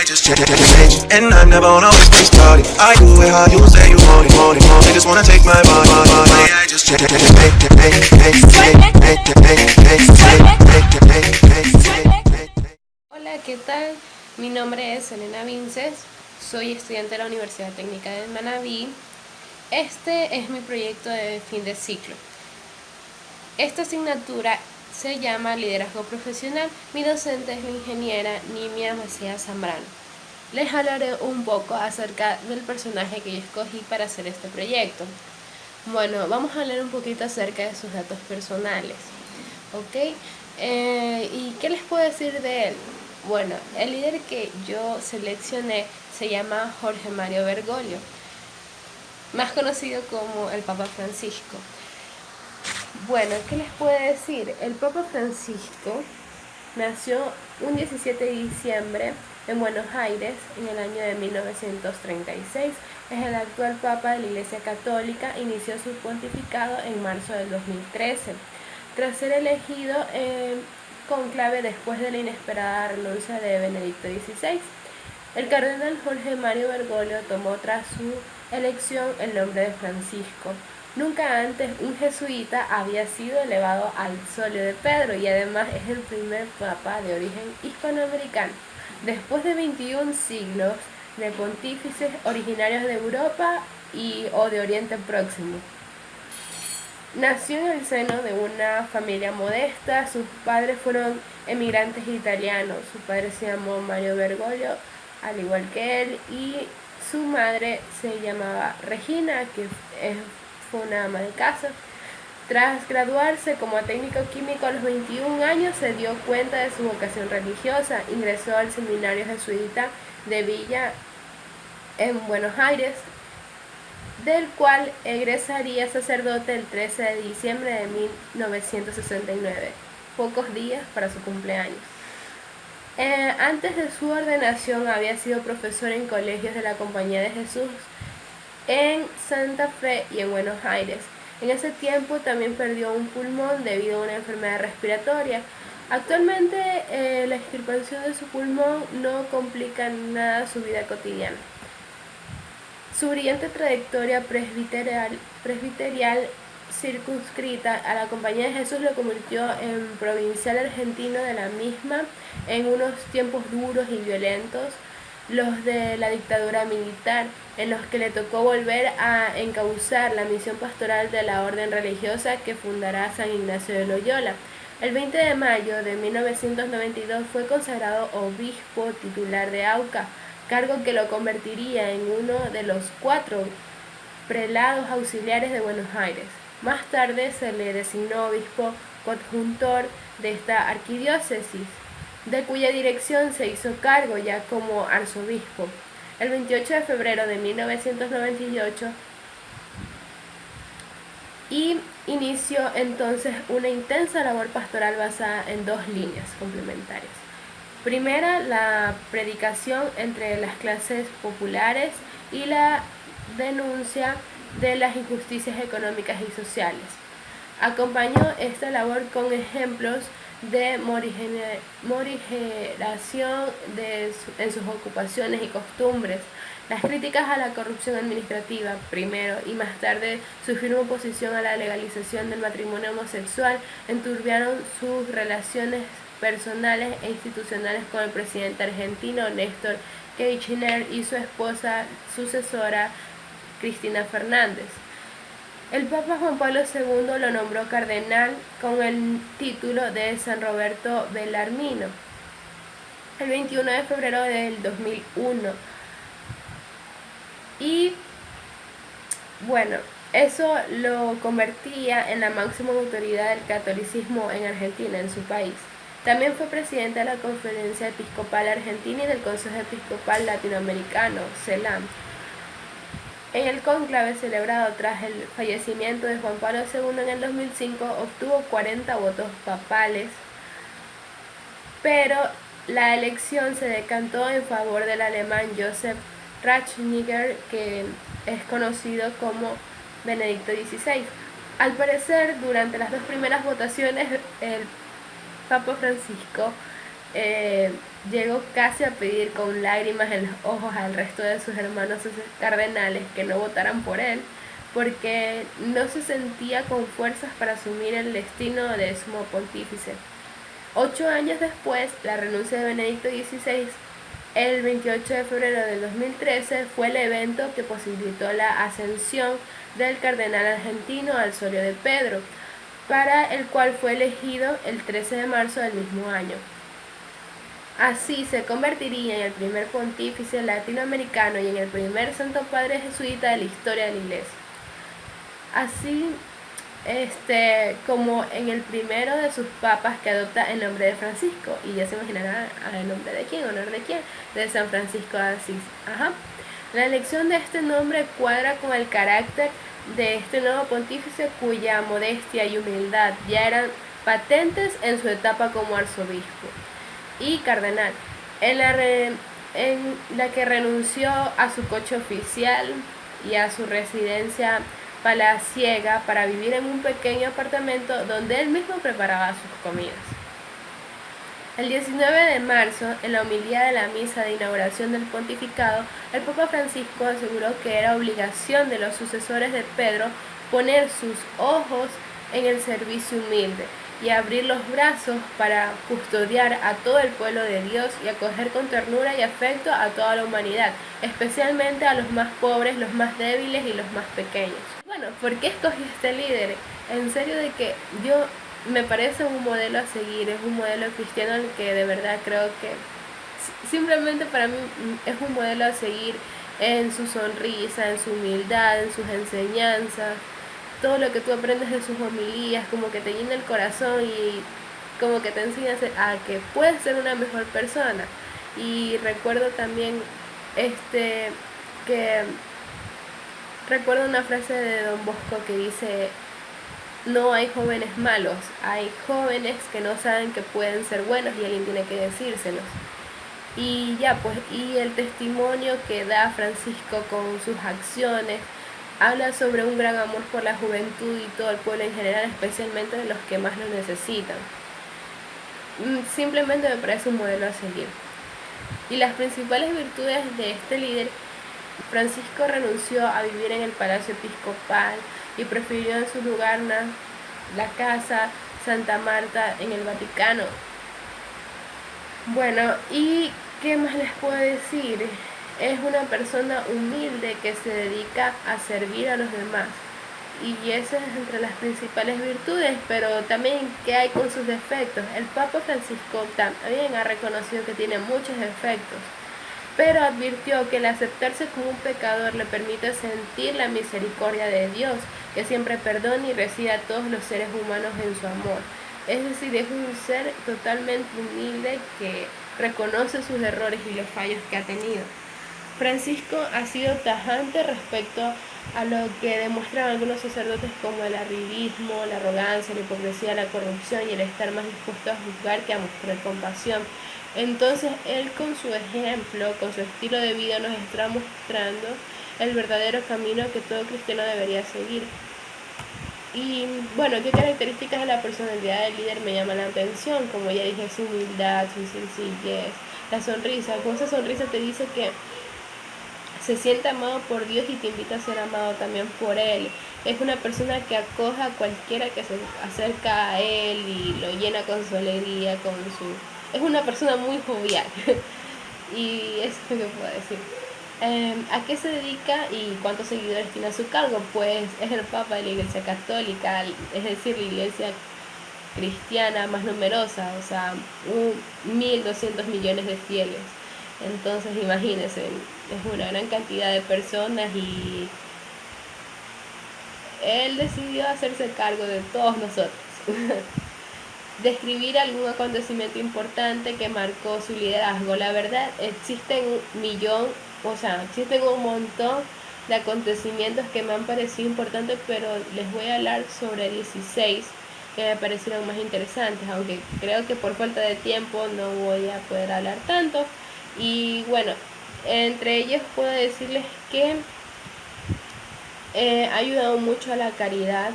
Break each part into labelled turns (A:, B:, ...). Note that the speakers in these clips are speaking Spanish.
A: just change, and I'm never on always be started. I do it how you say you want it, want it, want it. They just wanna take my body. I just change.
B: Hola, ¿qué tal? Mi nombre es Elena Vinces, soy estudiante de la Universidad Técnica de Manabí. Este es mi proyecto de fin de ciclo. Esta asignatura se llama Liderazgo Profesional. Mi docente es la ingeniera Nimia Macías Zambrano. Les hablaré un poco acerca del personaje que yo escogí para hacer este proyecto. Bueno, vamos a hablar un poquito acerca de sus datos personales, ¿ok? ¿Y qué les puedo decir de él? Bueno, el líder que yo seleccioné se llama Jorge Mario Bergoglio, más conocido como el Papa Francisco. Bueno, ¿qué les puedo decir? El Papa Francisco nació un 17 de diciembre en Buenos Aires en el año de 1936. Es el actual Papa de la Iglesia Católica. Inició su pontificado en marzo del 2013. Tras ser elegido conclave después de la inesperada renuncia de Benedicto XVI, el cardenal Jorge Mario Bergoglio tomó tras su elección el nombre de Francisco. Nunca antes un jesuita había sido elevado al solio de Pedro y además es el primer papa de origen hispanoamericano, después de 21 siglos de pontífices originarios de Europa o de Oriente Próximo. Nació en el seno de una familia modesta. Sus padres fueron emigrantes italianos. Su padre se llamó Mario Bergoglio, al igual que él, y su madre se llamaba Regina, que fue una ama de casa. Tras graduarse como técnico químico a los 21 años, se dio cuenta de su vocación religiosa. Ingresó al seminario jesuita de Villa en Buenos Aires, del cual egresaría sacerdote el 13 de diciembre de 1969, pocos días para su cumpleaños. Antes de su ordenación había sido profesor en colegios de la Compañía de Jesús en Santa Fe y en Buenos Aires. En ese tiempo también perdió un pulmón debido a una enfermedad respiratoria. Actualmente la extirpación de su pulmón no complica nada su vida cotidiana. Su brillante trayectoria presbiterial circunscrita a la Compañía de Jesús lo convirtió en provincial argentino de la misma en unos tiempos duros y violentos, los de la dictadura militar, en los que le tocó volver a encauzar la misión pastoral de la orden religiosa que fundará San Ignacio de Loyola. El 20 de mayo de 1992 fue consagrado obispo titular de Auca, cargo que lo convertiría en uno de los 4 prelados auxiliares de Buenos Aires. Más tarde se le designó obispo coadjutor de esta arquidiócesis, de cuya dirección se hizo cargo ya como arzobispo. El 28 de febrero de 1998 y inició entonces una intensa labor pastoral basada en 2 líneas complementarias. Primera, la predicación entre las clases populares y la denuncia de las injusticias económicas y sociales. Acompañó esta labor con ejemplos de morigeración en sus ocupaciones y costumbres, las críticas a la corrupción administrativa primero y más tarde su firme oposición a la legalización del matrimonio homosexual enturbiaron sus relaciones personales e institucionales con el presidente argentino Néstor Kirchner y su esposa sucesora Cristina Fernández. El Papa Juan Pablo II lo nombró cardenal con el título de San Roberto Bellarmino el 21 de febrero del 2001. Y bueno, eso lo convertía en la máxima autoridad del catolicismo en Argentina, en su país. También fue presidente de la Conferencia Episcopal Argentina y del Consejo Episcopal Latinoamericano, CELAM. En el cónclave celebrado tras el fallecimiento de Juan Pablo II en el 2005 obtuvo 40 votos papales, pero la elección se decantó en favor del alemán Joseph Ratzinger, que es conocido como Benedicto XVI. Al parecer, durante las 2 primeras votaciones, el Papa Francisco eh, llegó casi a pedir con lágrimas en los ojos al resto de sus hermanos cardenales que no votaran por él, porque no se sentía con fuerzas para asumir el destino de sumo pontífice. 8 años después, la renuncia de Benedicto XVI, el 28 de febrero del 2013, fue el evento que posibilitó la ascensión del cardenal argentino al solio de Pedro, para el cual fue elegido el 13 de marzo del mismo año. Así se convertiría en el primer pontífice latinoamericano y en el primer santo padre jesuita de la historia de la Iglesia. Así, como en el primero de sus papas que adopta el nombre de Francisco, y ya se imaginarán el nombre de quién, honor de quién, de San Francisco de Asís. La elección de este nombre cuadra con el carácter de este nuevo pontífice, cuya modestia y humildad ya eran patentes en su etapa como arzobispo y cardenal, en la que renunció a su coche oficial y a su residencia palaciega para vivir en un pequeño apartamento donde él mismo preparaba sus comidas. El 19 de marzo, en la homilía de la misa de inauguración del pontificado, el Papa Francisco aseguró que era obligación de los sucesores de Pedro poner sus ojos en el servicio humilde y abrir los brazos para custodiar a todo el pueblo de Dios y acoger con ternura y afecto a toda la humanidad, especialmente a los más pobres, los más débiles y los más pequeños. Bueno, ¿por qué escogí este líder? En serio de que me parece un modelo a seguir, es un modelo cristiano al que de verdad creo que simplemente para mí es un modelo a seguir en su sonrisa, en su humildad, en sus enseñanzas. Todo lo que tú aprendes de sus homilías como que te llena el corazón y como que te enseña a que puedes ser una mejor persona. Y recuerdo también que recuerdo una frase de Don Bosco que dice: no hay jóvenes malos, hay jóvenes que no saben que pueden ser buenos y alguien tiene que decírselos. Y y el testimonio que da Francisco con sus acciones habla sobre un gran amor por la juventud y todo el pueblo en general, especialmente de los que más lo necesitan. Simplemente me parece un modelo a seguir. Y las principales virtudes de este líder: Francisco renunció a vivir en el palacio episcopal y prefirió en su lugar la casa Santa Marta en el Vaticano. Bueno, ¿y qué más les puedo decir? Es una persona humilde que se dedica a servir a los demás. Y esa es entre las principales virtudes, pero también ¿qué hay con sus defectos? El Papa Francisco también ha reconocido que tiene muchos defectos, pero advirtió que el aceptarse como un pecador le permite sentir la misericordia de Dios, que siempre perdona y recibe a todos los seres humanos en su amor. Es decir, es un ser totalmente humilde que reconoce sus errores y los fallos que ha tenido. Francisco ha sido tajante respecto a lo que demuestran algunos sacerdotes, como el arribismo, la arrogancia, la hipocresía, la corrupción y el estar más dispuesto a juzgar que a mostrar compasión. Entonces él, con su ejemplo, con su estilo de vida, nos está mostrando el verdadero camino que todo cristiano debería seguir. Y bueno, ¿qué características de la personalidad del líder me llaman la atención? Como ya dije, su humildad, su sencillez, la sonrisa. Con esa sonrisa te dice que se siente amado por Dios y te invita a ser amado también por Él. Es una persona que acoja a cualquiera que se acerca a Él y lo llena con su alegría, es una persona muy jovial. Y eso es lo que puedo decir. ¿A qué se dedica y cuántos seguidores tiene a su cargo? Pues es el Papa de la Iglesia Católica, es decir, la Iglesia cristiana más numerosa, o sea, 1.200 millones de fieles. Entonces imagínense, es una gran cantidad de personas y él decidió hacerse cargo de todos nosotros. Describir algún acontecimiento importante que marcó su liderazgo. La verdad, existen un montón de acontecimientos que me han parecido importantes, pero les voy a hablar sobre 16 que me parecieron más interesantes, aunque creo que por falta de tiempo no voy a poder hablar tanto. Y bueno, entre ellos puedo decirles que ha ayudado mucho a la caridad.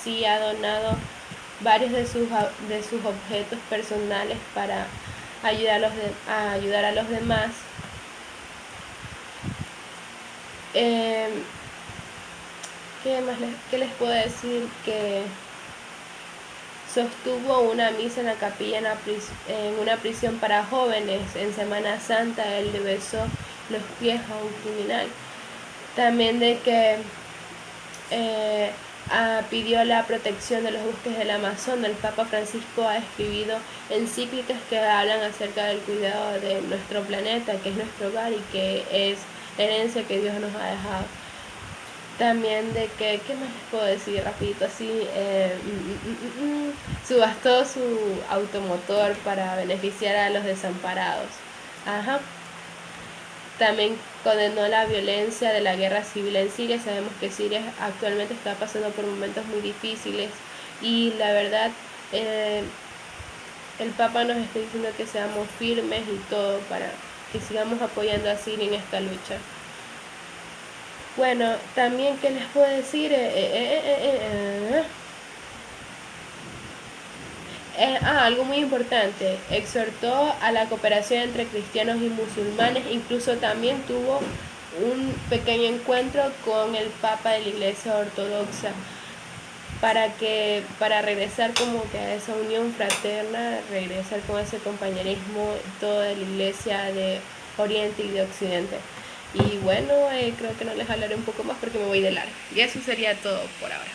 B: Sí, ha donado varios de sus objetos personales para a ayudar a los demás. ¿Qué les puedo decir? Que sostuvo una misa en la capilla en una prisión para jóvenes. En Semana Santa él le besó los pies a un criminal. También de que pidió la protección de los bosques del Amazonas. El Papa Francisco ha escribido encíclicas que hablan acerca del cuidado de nuestro planeta, que es nuestro hogar y que es la herencia que Dios nos ha dejado. También de que, ¿qué más les puedo decir rapidito así? Subastó su automotor para beneficiar a los desamparados. Ajá. También condenó la violencia de la guerra civil en Siria. Sabemos que Siria actualmente está pasando por momentos muy difíciles y la verdad el Papa nos está diciendo que seamos firmes y todo para que sigamos apoyando a Siria en esta lucha. Bueno, también, ¿qué les puedo decir? Algo muy importante, exhortó a la cooperación entre cristianos y musulmanes, incluso también tuvo un pequeño encuentro con el Papa de la Iglesia Ortodoxa para regresar como que a esa unión fraterna, regresar con ese compañerismo todo de la Iglesia de Oriente y de Occidente. Y bueno, creo que no les hablaré un poco más porque me voy de largo. Y eso sería todo por ahora.